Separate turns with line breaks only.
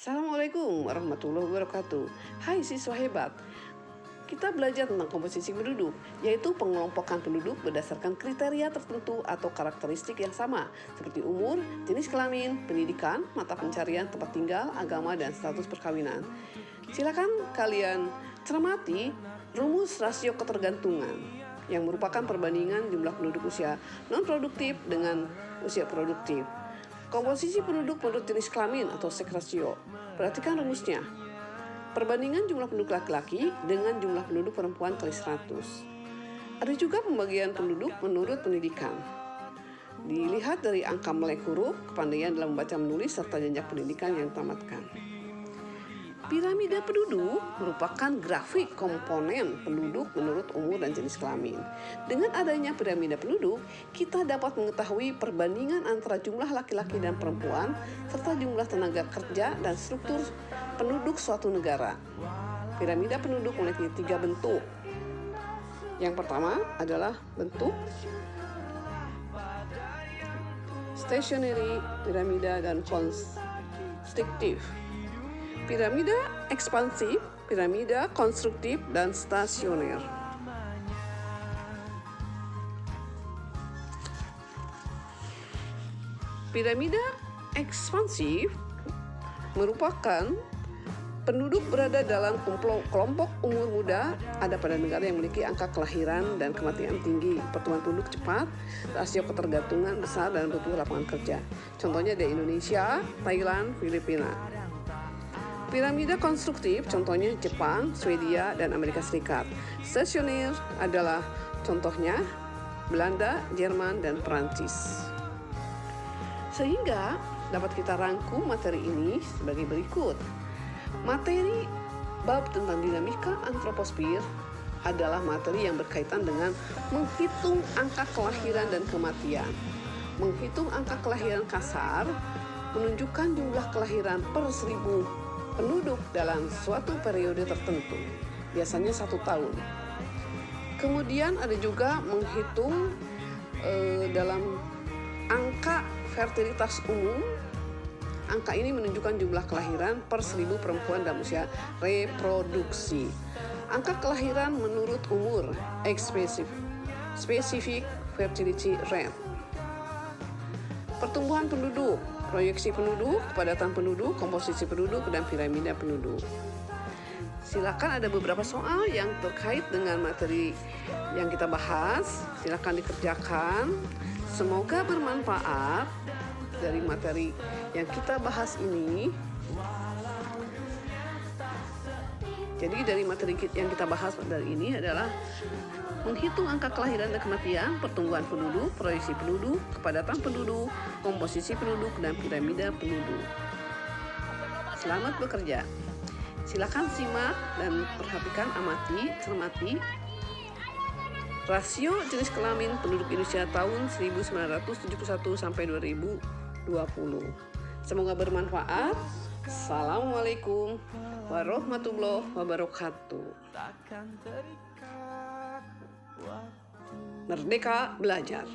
Assalamualaikum warahmatullahi wabarakatuh. Hai siswa hebat. Kita belajar tentang komposisi penduduk, yaitu pengelompokan penduduk berdasarkan kriteria tertentu atau karakteristik yang sama, seperti umur, jenis kelamin, pendidikan, mata pencarian, tempat tinggal, agama, dan status perkawinan. Silakan kalian cermati rumus rasio ketergantungan, yang merupakan perbandingan jumlah penduduk usia non-produktif dengan usia produktif. Komposisi penduduk menurut jenis kelamin atau sex ratio. Perhatikan rumusnya. Perbandingan jumlah penduduk laki-laki dengan jumlah penduduk perempuan kali 100. Ada juga pembagian penduduk menurut pendidikan. Dilihat dari angka melek huruf, kepandaian dalam membaca menulis, serta jenjang pendidikan yang ditamatkan. Piramida penduduk merupakan grafik komponen penduduk menurut umur dan jenis kelamin. Dengan adanya piramida penduduk, kita dapat mengetahui perbandingan antara jumlah laki-laki dan perempuan, serta jumlah tenaga kerja dan struktur penduduk suatu negara. Piramida penduduk memiliki 3 bentuk. Yang pertama adalah bentuk stationary piramida dan konstruktif. Piramida ekspansif, piramida konstruktif, dan stasioner. Piramida ekspansif merupakan penduduk berada dalam kelompok umur muda, ada pada negara yang memiliki angka kelahiran dan kematian tinggi, pertumbuhan penduduk cepat, rasio ketergantungan besar, dan butuh lapangan kerja. Contohnya di Indonesia, Thailand, Filipina. Piramida konstruktif contohnya Jepang, Swedia, dan Amerika Serikat. Stasioner adalah contohnya Belanda, Jerman, dan Perancis. Sehingga dapat kita rangkum materi ini sebagai berikut. Materi bab tentang dinamika antroposfer adalah materi yang berkaitan dengan menghitung angka kelahiran dan kematian. Menghitung angka kelahiran kasar menunjukkan jumlah kelahiran per 1000 penduduk dalam suatu periode tertentu, biasanya 1 tahun. Kemudian ada juga menghitung dalam angka fertilitas umum. Angka ini menunjukkan jumlah kelahiran per 1000 perempuan dalam usia reproduksi. Angka kelahiran menurut umur, specific fertility rate. Pertumbuhan penduduk, proyeksi penduduk, kepadatan penduduk, komposisi penduduk, dan piramida penduduk. Silakan, ada beberapa soal yang terkait dengan materi yang kita bahas. Silakan dikerjakan. Semoga bermanfaat dari materi yang kita bahas ini. Jadi dari materi yang kita bahas dari ini adalah menghitung angka kelahiran dan kematian, pertumbuhan penduduk, proyeksi penduduk, kepadatan penduduk, komposisi penduduk, dan piramida penduduk. Selamat bekerja. Silakan simak dan perhatikan, amati, cermati rasio jenis kelamin penduduk Indonesia tahun 1971 sampai 2020. Semoga bermanfaat. Assalamualaikum warahmatullahi wabarakatuh. Merdeka belajar.